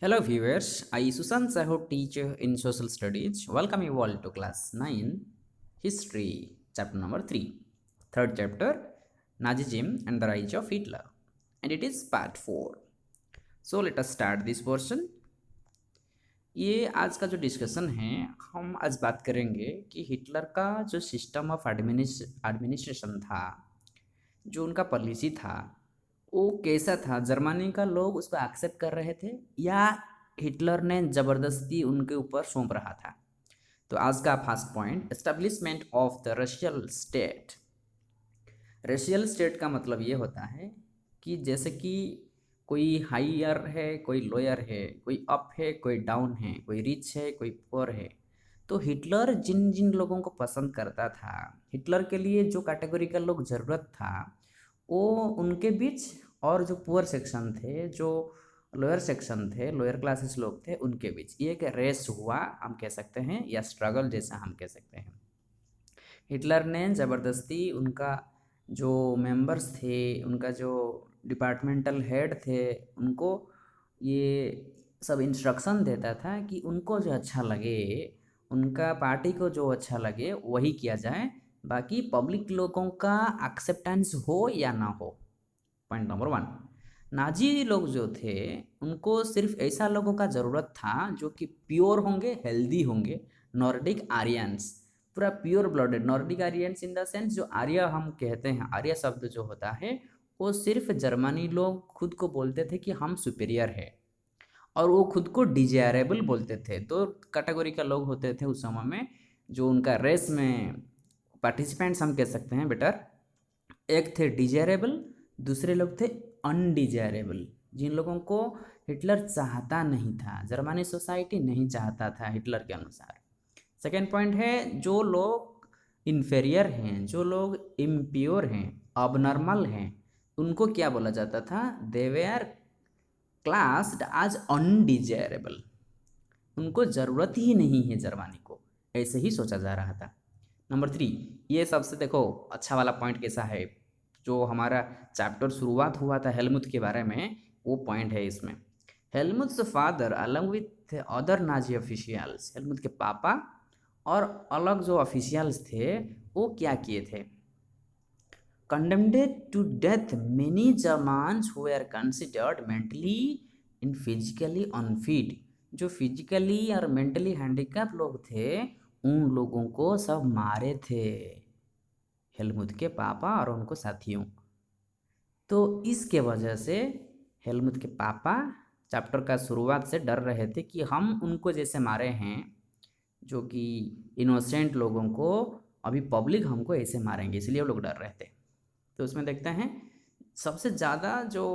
Hello viewers, I Susan Sahu, teacher in social studies. Welcome you all to class 9 history chapter number 3. Third chapter Nazism and the rise of Hitler, and it is part 4. So let us start this portion. ये आज का जो discussion है, हम आज बात करेंगे कि हिटलर का जो सिस्टम ऑफ एडमिनिस्ट्रेशन था, जो उनका पॉलिसी था, वो कैसा था। जर्मनी का लोग उसको एक्सेप्ट कर रहे थे या हिटलर ने ज़बरदस्ती उनके ऊपर सौंप रहा था। तो आज का first point, establishment of the racial state. Racial state का मतलब ये होता है कि जैसे कि कोई हाइयर है, कोई लोअर है, कोई अप है, कोई डाउन है, कोई रिच है, कोई पुअर है। तो हिटलर जिन जिन लोगों को पसंद करता था, हिटलर के लिए जो कैटेगरी का लोग ज़रूरत था, वो उनके बीच, और जो पुअर सेक्शन थे, जो लोअर सेक्शन थे, लोअर क्लासेस लोग थे, उनके बीच ये एक रेस हुआ हम कह सकते हैं, या स्ट्रगल जैसा हम कह सकते हैं। हिटलर ने ज़बरदस्ती उनका जो मेंबर्स थे, उनका जो डिपार्टमेंटल हेड थे, उनको ये सब इंस्ट्रक्शन देता था कि उनको जो अच्छा लगे, उनका पार्टी को जो अच्छा लगे वही किया जाए, बाकी पब्लिक लोगों का एक्सेप्टेंस हो या ना हो। पॉइंट नंबर 1, नाजी लोग जो थे उनको सिर्फ ऐसा लोगों का ज़रूरत था जो कि प्योर होंगे, हेल्दी होंगे, नॉर्डिक आर्यंस, पूरा pure blooded Nordic Aryans in the sense, जो आर्य हम कहते हैं, आर्य शब्द जो होता है, वो सिर्फ जर्मनी लोग खुद को बोलते थे कि हम सुपीरियर है, और वो खुद को डिजायरेबल बोलते थे। दो कैटेगरी का लोग होते थे उस समय में, जो उनका रेस में पार्टिसिपेंट्स हम कह सकते हैं बेटर। एक थे डिजायरेबल, दूसरे लोग थे अनडिजायरेबल, जिन लोगों को हिटलर चाहता नहीं था, जर्मनी सोसाइटी नहीं चाहता था हिटलर के अनुसार। सेकेंड पॉइंट है, जो लोग इन्फेरियर हैं, जो लोग इम्प्योर हैं, अबनॉर्मल हैं, उनको क्या बोला जाता था? दे वेयर क्लास्ड एज अनडिजायरेबल। उनको ज़रूरत ही नहीं है जर्मनी को, ऐसे ही सोचा जा रहा था। नंबर 3, ये सबसे देखो अच्छा वाला पॉइंट कैसा है, जो हमारा चैप्टर शुरुआत हुआ था हेलमुथ के बारे में, वो पॉइंट है इसमें। Helmuth's father along with other Nazi officials, Helmuth के पापा और अलग जो ऑफिशियल्स थे वो क्या किए थे? condemned to death many Germans who were considered mentally and physically unfit। जो फिजिकली और मेंटली हैंडीकैप लोग थे, उन लोगों को सब मारे थे हेलमुथ के पापा और उनको साथियों। तो इसके वजह से हेलमुथ के पापा चैप्टर का शुरुआत से डर रहे थे कि हम उनको जैसे मारे हैं, जो कि इनोसेंट लोगों को, अभी पब्लिक हमको ऐसे मारेंगे, इसलिए वो लोग डर रहे थे। तो उसमें देखते हैं सबसे ज़्यादा जो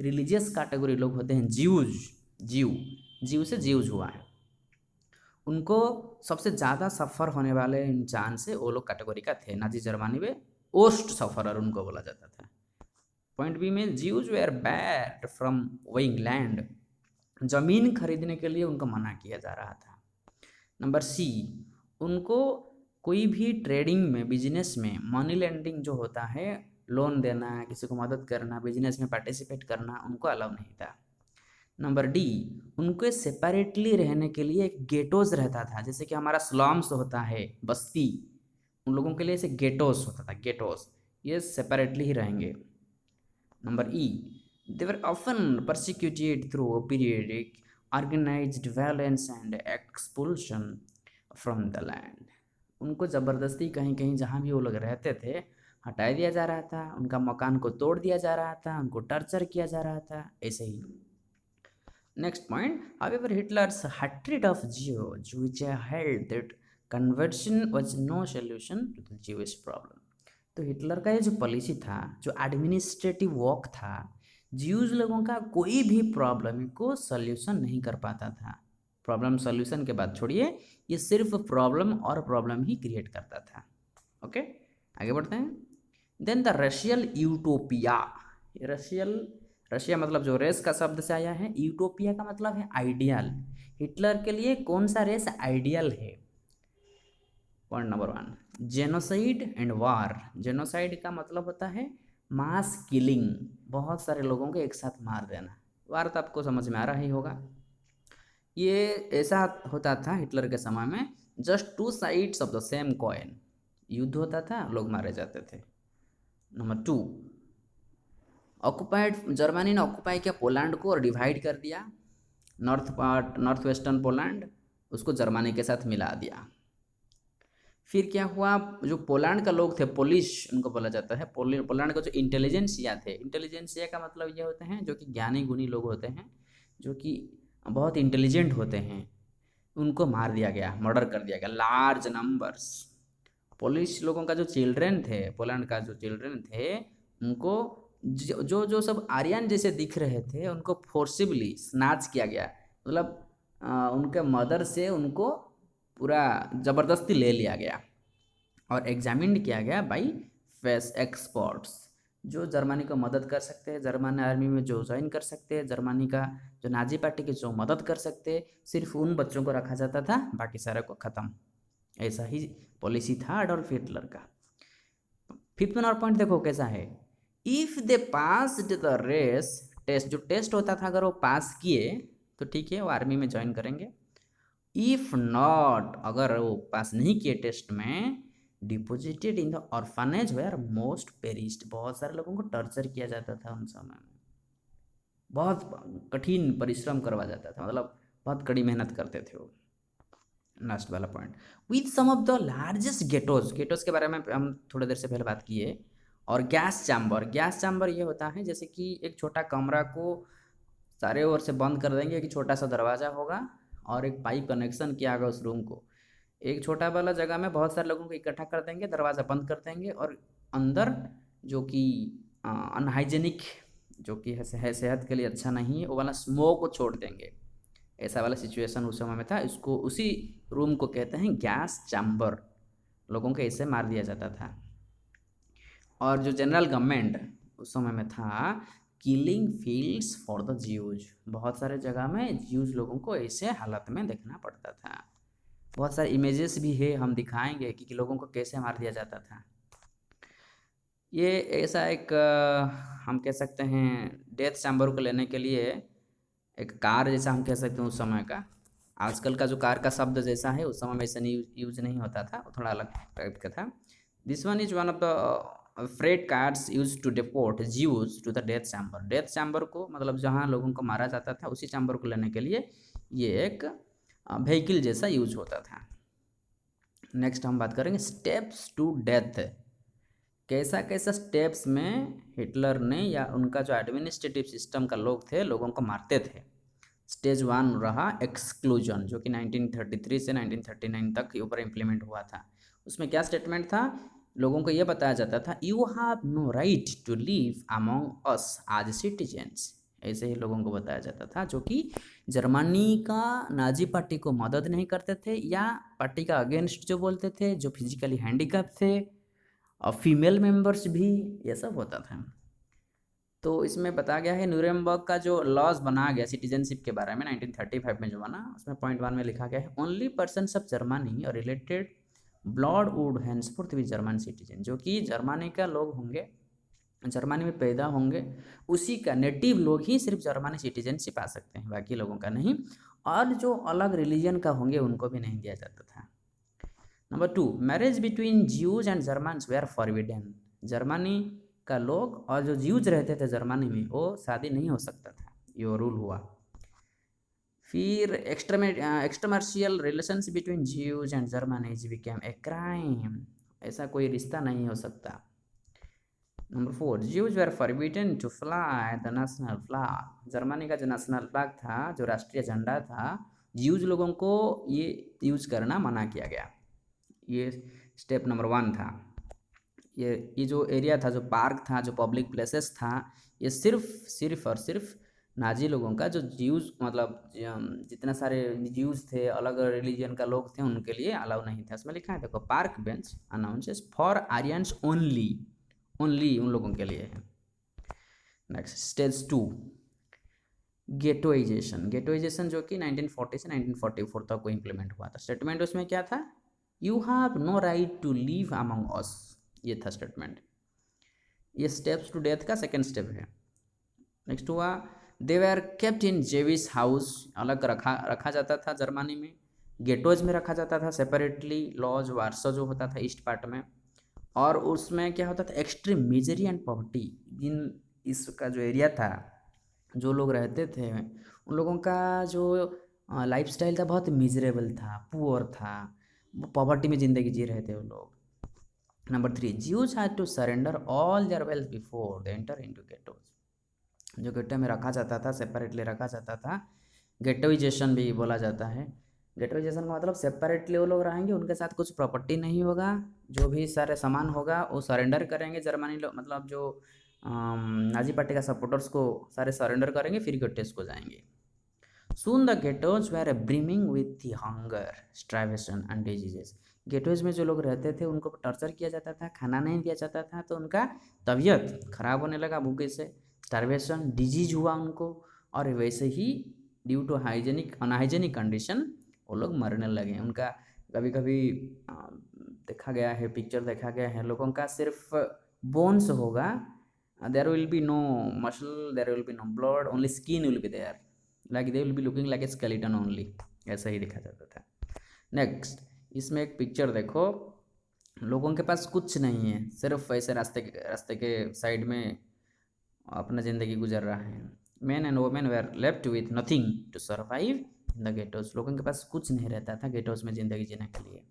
रिलीजियस कैटेगरी लोग होते हैं, जीव जीव से जीव हुआ है, उनको सबसे ज़्यादा सफ़र होने वाले इंसान से वो लोग कैटेगरी का थे। नाजी जर्मनी में ओस्ट सफ़रर उनको बोला जाता था। पॉइंट बी में, Jews were barred from going land, ज़मीन खरीदने के लिए उनको मना किया जा रहा था। नंबर सी, उनको कोई भी ट्रेडिंग में, बिजनेस में, मनी लेंडिंग जो होता है, लोन देना, किसी को मदद करना, बिजनेस में पार्टिसिपेट करना, उनको अलाउ नहीं था। नंबर डी, उनको सेपरेटली रहने के लिए एक गेटोज रहता था, जैसे कि हमारा स्लम्स होता है, बस्ती, उन लोगों के लिए ऐसे गेटोस होता था, गेटोस, ये सेपरेटली ही रहेंगे। Number E, they were often persecuted through periodic organized violence and expulsion from the land। उनको ज़बरदस्ती कहीं कहीं जहाँ भी वो लोग रहते थे हटा दिया जा रहा था, उनका मकान को तोड़ दिया जा रहा था, उनको टर्चर किया जा रहा था, ऐसे ही। Next point, however Hitler's hatred of Jews, which held that conversion was no solution to the Jewish problem। तो हिटलर का ये जो पॉलिसी था, जो एडमिनिस्ट्रेटिव वर्क था, ज्यूज लोगों का कोई भी प्रॉब्लम को सॉल्यूशन नहीं कर पाता था। प्रॉब्लम सॉल्यूशन के बाद छोड़िए, ये सिर्फ प्रॉब्लम और प्रॉब्लम ही क्रिएट करता था। ओके, आगे बढ़ते हैं। Then the racial utopia. Racial, रशिया मतलब जो रेस का शब्द से आया है, यूटोपिया का मतलब है आइडियल। हिटलर के लिए कौन सा रेस आइडियल है? Point number 1, genocide and war. Genocide का मतलब होता है मास किलिंग, बहुत सारे लोगों को एक साथ मार देना। वार तो आपको समझ में आ रहा ही होगा। ये ऐसा होता था हिटलर के समय में, just two sides of the same coin, युद्ध होता था, लोग मारे जाते थे। नंबर 2, ऑक्युपाइड, जर्मनी ने ऑक्युपाई किया पोलैंड को और डिवाइड कर दिया। नॉर्थ वेस्टर्न पोलैंड उसको जर्मनी के साथ मिला दिया। फिर क्या हुआ, जो पोलैंड का लोग थे, पोलिश उनको बोला जाता है, पोलैंड का जो इंटेलिजेंसिया थे, इंटेलिजेंसिया का मतलब ये होते हैं जो कि ज्ञानी गुणी लोग होते हैं, जो कि बहुत इंटेलिजेंट होते हैं, उनको मार दिया गया, मर्डर कर दिया गया, लार्ज नंबर्स। पोलिश लोगों का जो चिल्ड्रन थे, पोलैंड का जो चिल्ड्रन थे, उनको जो जो सब आर्यन जैसे दिख रहे थे, उनको फोर्सिबली स्नैच किया गया, मतलब उनके मदर से उनको पूरा ज़बरदस्ती ले लिया गया और एग्जामिन्ड किया गया बाई फेस एक्सपर्ट्स, जो जर्मनी को मदद कर सकते हैं, जर्मनी आर्मी में जो ज्वाइन कर सकते हैं, जर्मनी का जो नाजी पार्टी की जो मदद कर सकते हैं, सिर्फ उन बच्चों को रखा जाता था, बाकी सारे को ख़त्म। ऐसा ही पॉलिसी था एडोल्फ हिटलर का। 5th नंबर पॉइंट देखो कैसा है, if they passed the race test, जो टेस्ट होता था अगर वो पास किए तो ठीक है, वो आर्मी में ज्वाइन करेंगे। इफ़ नॉट, अगर वो पास नहीं किए टेस्ट में, deposited in the orphanage where most perished, बहुत सारे लोगों को टॉर्चर किया जाता था उन समय में, बहुत कठिन परिश्रम करवा जाता था, मतलब बहुत कड़ी मेहनत करते थे वो। लास्ट वाला point, with some of the largest ghettos, ghettos के बारे में हम थोड़ी देर से पहले बात किए। और गैस चैम्बर, गैस चैम्बर ये होता है जैसे कि एक छोटा कमरा को सारे ओर से बंद कर देंगे, एक छोटा सा दरवाज़ा होगा और एक पाइप कनेक्शन किया होगा उस रूम को, एक छोटा वाला जगह में बहुत सारे लोगों को इकट्ठा कर देंगे, दरवाज़ा बंद कर देंगे और अंदर जो कि अनहाइजेनिक, जो कि है सेहत के लिए अच्छा नहीं है, वो वाला स्मोक को छोड़ देंगे। ऐसा वाला सिचुएशन उस समय में था, इसको उसी रूम को कहते हैं गैस चैम्बर। लोगों को ऐसे मार दिया जाता था। और जो जनरल गवर्नमेंट उस समय में था, killing fields for the Jews, बहुत सारे जगह में ज्यूज लोगों को ऐसे हालत में देखना पड़ता था। बहुत सारे इमेजेस भी है, हम दिखाएंगे कि लोगों को कैसे मार दिया जाता था। ये ऐसा एक हम कह सकते हैं डेथ चैम्बर को लेने के लिए एक कार जैसा हम कह सकते हैं उस समय का। आजकल का जो कार का शब्द जैसा है, उस समय में ऐसा नहीं यूज नहीं होता था, वो थोड़ा अलग टाइप का था। This one is one of the freight cars use to deport Jews to the death chamber. Death chamber को मतलब जहाँ लोगों को मारा जाता था, उसी चैम्बर को लेने के लिए ये एक व्हीकल जैसा यूज होता था। नेक्स्ट हम बात करेंगे स्टेप्स टू डेथ। कैसा कैसा स्टेप्स में हिटलर ने या उनका जो एडमिनिस्ट्रेटिव सिस्टम का लोग थे, लोगों को मारते थे। स्टेज 1 रहा एक्सक्लूजन, जो कि 1933 से 1939 तक के ऊपर इम्प्लीमेंट हुआ था। उसमें क्या स्टेटमेंट था, लोगों को यह बताया जाता था, you have no right to live among us as citizens. ऐसे ही लोगों को बताया जाता था, जो कि जर्मनी का नाजी पार्टी को मदद नहीं करते थे या पार्टी का अगेंस्ट जो बोलते थे, जो फिजिकली हैंडीकैप थे और फीमेल मेंबर्स भी, ये सब होता था। तो इसमें बताया गया है न्यूरेमबर्ग का जो लॉज बना गया सिटीजनशिप के बारे में 1935 में जो बना, उसमें पॉइंट 1 में लिखा गया है, ओनली पर्सन्स ऑफ जर्मनी और related blood would henceforth with German citizen, जो कि जर्मनी का लोग होंगे, जर्मनी में पैदा होंगे, उसी का नेटिव लोग ही सिर्फ जर्मनी सिटीजनशिप आ सकते हैं, बाकी लोगों का नहीं। और जो अलग रिलीजन का होंगे उनको भी नहीं दिया जाता था। Number 2, marriage between Jews and Germans were forbidden. Germany का लोग और जो ज्यूज रहते थे जर्मनी में, वो शादी नहीं हो सकता था, ये रूल हुआ। फिर extramarital relations between Jews and Germanies became a crime, ऐसा कोई रिश्ता नहीं हो सकता। Number 4, Jews were forbidden to fly the national flag. Germany का जो नेशनल फ्लैग था, जो राष्ट्रीय झंडा था, ज्यूज लोगों को ये यूज करना मना किया गया। ये स्टेप नंबर 1 था। ये जो एरिया था, जो पार्क था, जो पब्लिक प्लेसेस था, ये सिर्फ और सिर्फ नाजी लोगों का, जो ज्यूज मतलब जितने सारे ज्यूज थे, अलग रिलीजन का लोग थे, उनके लिए अलाउ नहीं था। इसमें लिखा है देखो, park bench announces for Aryans only, only उन लोगों के लिए है। Next stage 2, गेटोइजेशन। गेटोइजेशन जो कि 1940 से 1944 तक को इम्प्लीमेंट हुआ था। स्टेटमेंट उसमें क्या था, you have no right to live among us, ये था स्टेटमेंट। ये स्टेप्स टू डेथ का सेकेंड स्टेप है। नेक्स्ट हुआ they were kept in Jewish house, अलग रखा रखा जाता था जर्मनी में। गेटोज में रखा जाता था सेपरेटली, लॉज वार्सो जो होता था ईस्ट पार्ट में। और उसमें क्या होता था, एक्सट्रीम मिजरी एंड पॉवर्टी, इन इसका जो एरिया था, जो लोग रहते थे उन लोगों का जो लाइफस्टाइल था बहुत मिजरेबल था, पुअर था, वो पॉवर्टी में ज़िंदगी जी रहे थे वो लोग। Number 3, Jews had to surrender all their wealth before they enter into ghettos. जो गेटो में रखा जाता था, सेपरेटली रखा जाता था, गेटोइजेशन भी बोला जाता है। गेटोइजेशन का मतलब सेपरेटली वो लोग रहेंगे, उनके साथ कुछ प्रॉपर्टी नहीं होगा, जो भी सारे सामान होगा वो सरेंडर करेंगे जर्मनी लोग, मतलब जो नाजी पार्टी का सपोर्टर्स को सारे सरेंडर करेंगे, फिर गेटोज को जाएंगे। Soon the ghettos were brimming with the hunger, starvation and diseases. Ghettos में जो लोग रहते थे उनको टॉर्चर किया जाता था, खाना नहीं दिया जाता था, तो उनका तबीयत खराब होने लगा भूखे से, स्टारवेशन, डिजीज हुआ उनको, और वैसे ही due to hygienic unhygienic condition वो लोग मरने लगे। उनका कभी कभी देखा गया है, पिक्चर देखा गया है, लोगों का सिर्फ बोन्स होगा, there will be no muscle, there will be no blood, only skin will be there, like they will be looking like a skeleton only, ऐसा ही दिखा जाता था। नेक्स्ट, इसमें एक पिक्चर देखो, लोगों के पास कुछ नहीं है, सिर्फ ऐसे रास्ते के साइड में अपना ज़िंदगी गुजर रहा है। Man and women were left with nothing to survive in the ghettos. लोगों के पास कुछ नहीं रहता था गेटोज में ज़िंदगी जीने के लिए।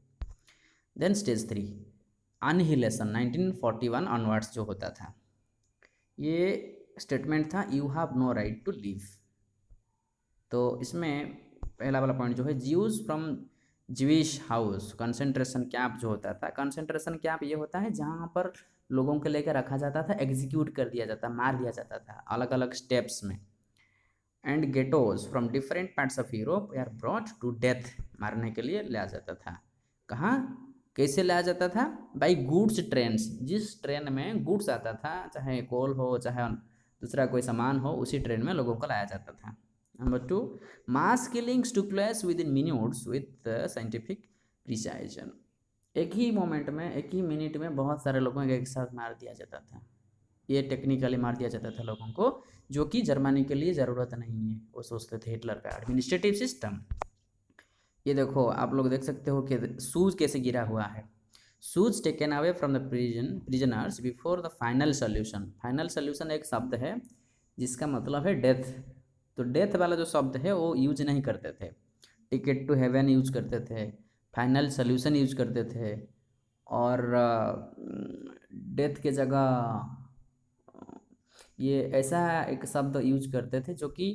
देन स्टेज 3, अनहिलेशन, 1941 ऑनवर्ड्स जो होता था, ये स्टेटमेंट था, you have no right to live. तो इसमें पहला वाला पॉइंट जो है, Jews from Jewish house, concentration camp जो होता था, कंसंट्रेशन कैंप ये होता है जहाँ पर लोगों को लेकर रखा जाता था, एग्जीक्यूट कर दिया जाता, मार दिया जाता था अलग अलग स्टेप्स में। And ghettos from different parts of Europe are brought to death, मारने के लिए लाया जाता था। कहाँ, कैसे लाया जाता था? बाई गुड्स ट्रेन्स, जिस ट्रेन में गुड्स आता था, चाहे कोल हो चाहे दूसरा कोई सामान हो, उसी ट्रेन में लोगों को लाया जाता था। Number 2, mass killings took place within minutes with scientific precision. एक ही मोमेंट में, एक ही मिनट में बहुत सारे लोगों को एक साथ मार दिया जाता था। ये टेक्निकली मार दिया जाता था लोगों को, जो कि जर्मनी के लिए ज़रूरत नहीं है, वो सोचते थे हिटलर का एडमिनिस्ट्रेटिव सिस्टम। ये देखो, आप लोग देख सकते हो कि सूज कैसे गिरा हुआ है। Shoes taken away from the prisoners before the final solution. Final solution एक शब्द है जिसका मतलब है डेथ। तो डेथ वाला जो शब्द है वो यूज नहीं करते थे, टिकट टू हेवन यूज करते थे, फाइनल सोल्यूशन यूज करते थे, और डेथ के जगह ये ऐसा एक शब्द यूज करते थे जो कि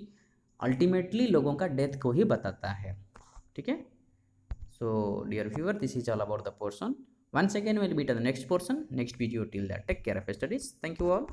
अल्टीमेटली लोगों का डेथ को ही बताता है। ठीक है, so dear viewer, this is all about the portion. Once again we'll meet on the next portion, next video. Till that, take care of your studies. Thank you all.